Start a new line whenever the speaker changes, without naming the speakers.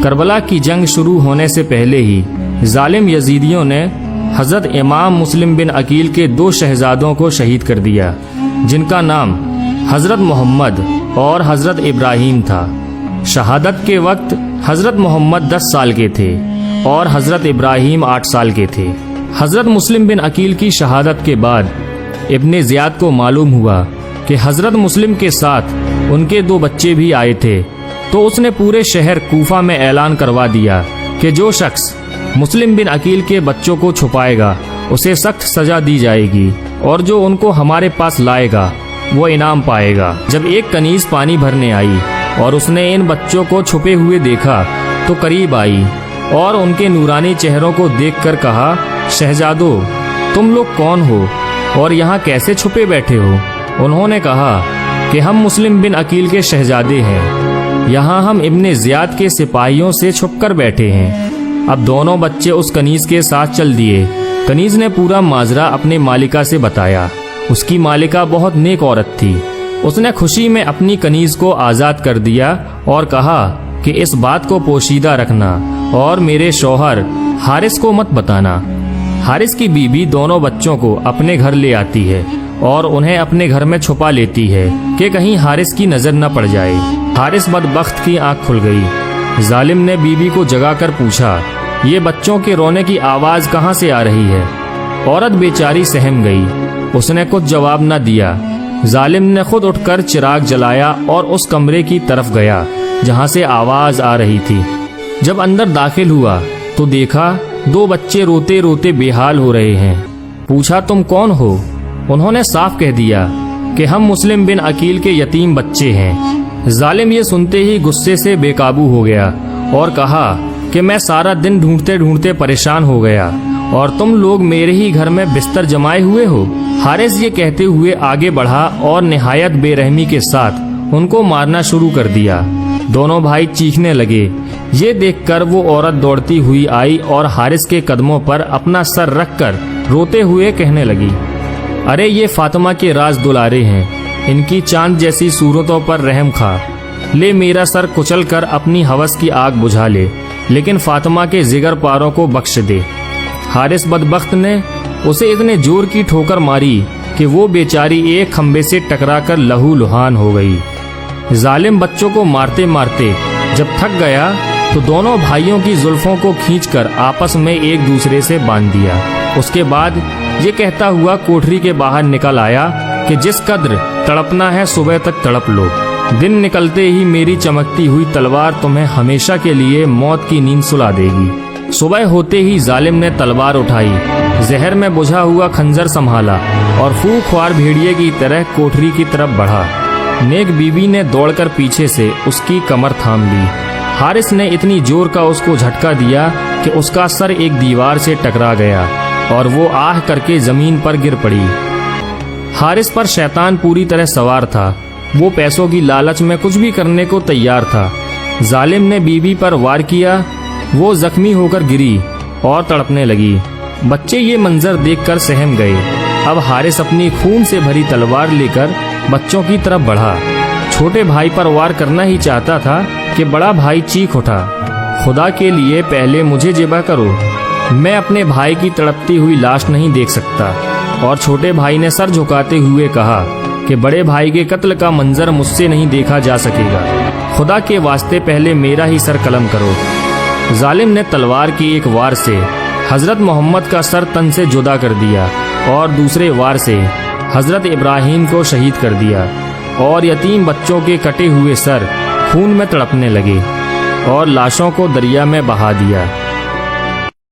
کربلا کی جنگ شروع ہونے سے پہلے ہی ظالم یزیدیوں نے حضرت امام مسلم بن عقیل کے 2 شہزادوں کو شہید کر دیا، جن کا نام حضرت محمد اور حضرت ابراہیم تھا۔ شہادت کے وقت حضرت محمد 10 سال کے تھے اور حضرت ابراہیم 8 سال کے تھے۔ حضرت مسلم بن عقیل کی شہادت کے بعد ابن زیاد کو معلوم ہوا کہ حضرت مسلم کے ساتھ ان کے 2 بچے بھی آئے تھے، تو اس نے پورے شہر کوفہ میں اعلان کروا دیا کہ جو شخص مسلم بن عقیل کے بچوں کو چھپائے گا اسے سخت سزا دی جائے گی، اور جو ان کو ہمارے پاس لائے گا وہ انعام پائے گا۔ جب ایک کنیز پانی بھرنے آئی اور اس نے ان بچوں کو چھپے ہوئے دیکھا تو قریب آئی اور ان کے نورانی چہروں کو دیکھ کر کہا، شہزادو تم لوگ کون ہو اور یہاں کیسے چھپے بیٹھے ہو؟ انہوں نے کہا کہ ہم مسلم بن عقیل کے شہزادے ہیں، یہاں ہم ابن زیاد کے سپاہیوں سے چھپ کر بیٹھے ہیں۔ اب دونوں بچے اس کنیز کے ساتھ چل دیے۔ کنیز نے پورا ماجرا اپنے مالکہ سے بتایا۔ اس کی مالکہ بہت نیک عورت تھی۔ اس نے خوشی میں اپنی کنیز کو آزاد کر دیا اور کہا کہ اس بات کو پوشیدہ رکھنا اور میرے شوہر حارث کو مت بتانا۔ حارث کی بیوی دونوں بچوں کو اپنے گھر لے آتی ہے اور انہیں اپنے گھر میں چھپا لیتی ہے کہ کہیں حارث کی نظر نہ پڑ جائے۔ حارث بدبخت کی آنکھ کھل گئی۔ ظالم نے بیوی کو جگا کر پوچھا، یہ بچوں کے رونے کی آواز کہاں سے آ رہی ہے؟ عورت بیچاری سہم گئی، اس نے کچھ جواب نہ دیا۔ ظالم نے خود اٹھ کر چراغ جلایا اور اس کمرے کی طرف گیا جہاں سے آواز آ رہی تھی۔ جب اندر داخل ہوا تو دیکھا 2 بچے روتے روتے بے حال ہو رہے ہیں۔ پوچھا، تم کون ہو؟ انہوں نے صاف کہہ دیا کہ ہم مسلم بن عقیل کے یتیم بچے ہیں۔ ظالم یہ سنتے ہی غصے سے بے قابو ہو گیا اور کہا کہ میں سارا دن ڈھونڈتے ڈھونڈتے پریشان ہو گیا اور تم لوگ میرے ہی گھر میں بستر جمائے ہوئے ہو۔ حارث یہ کہتے ہوئے آگے بڑھا اور نہایت بے رحمی کے ساتھ ان کو مارنا شروع کر دیا۔ دونوں بھائی چیخنے لگے۔ یہ دیکھ کر وہ عورت دوڑتی ہوئی آئی اور حارث کے قدموں پر اپنا سر رکھ کر روتے ہوئے کہنے لگی، ارے یہ فاطمہ کے راز دلارے ہیں، ان کی چاند جیسی صورتوں پر رحم کھا، لے میرا سر کچل کر اپنی ہوس کی آگ بجھا لے، لیکن فاطمہ کے جگر پاروں کو بخش دے۔ حارث بدبخت نے اسے اتنے زور کی ٹھوکر ماری کہ وہ بیچاری ایک کھمبے سے ٹکرا کر لہو لہان ہو گئی۔ ظالم بچوں کو مارتے مارتے جب تھک گیا تو دونوں بھائیوں کی زلفوں کو کھینچ کر آپس میں ایک دوسرے سے باندھ دیا۔ اس کے بعد یہ کہتا ہوا کوٹری کے باہر نکل آیا کہ جس قدر تڑپنا ہے صبح تک تڑپ لو، دن نکلتے ہی میری چمکتی ہوئی تلوار تمہیں ہمیشہ کے لیے موت کی نیند سلا دے گی۔ صبح ہوتے ہی ظالم نے تلوار اٹھائی، زہر میں بجھا ہوا خنجر سنبھالا اور پھوک خوار بھیڑیے کی طرح کوٹری کی طرف بڑھا۔ نیک بیوی نے دوڑ کر پیچھے سے اس کی کمر تھام لی۔ حارث نے اتنی زور کا اس کو جھٹکا دیا کہ اس کا سر ایک دیوار سے ٹکرا گیا اور وہ آہ کر کے زمین پر گر پڑی۔ حارث پر شیطان پوری طرح سوار تھا، وہ پیسوں کی لالچ میں کچھ بھی کرنے کو تیار تھا۔ ظالم نے بیوی پر وار کیا، وہ زخمی ہو کر گری اور تڑپنے لگی۔ بچے یہ منظر دیکھ کر سہم گئے۔ اب حارث اپنی خون سے بھری تلوار لے کر بچوں کی طرف بڑھا۔ چھوٹے بھائی پر وار کرنا ہی چاہتا تھا کہ بڑا بھائی چیخ اٹھا، خدا کے لیے پہلے مجھے ذبح کرو، میں اپنے بھائی کی تڑپتی ہوئی لاش نہیں دیکھ سکتا۔ اور چھوٹے بھائی نے سر جھکاتے ہوئے کہا کہ بڑے بھائی کے قتل کا منظر مجھ سے نہیں دیکھا جا سکے گا، خدا کے واسطے پہلے میرا ہی سر قلم کرو۔ ظالم نے تلوار کی ایک وار سے حضرت محمد کا سر تن سے جدا کر دیا اور دوسرے وار سے حضرت ابراہیم کو شہید کر دیا، اور یتیم بچوں کے کٹے ہوئے سر خون میں تڑپنے لگے اور لاشوں کو دریا میں بہا دیا۔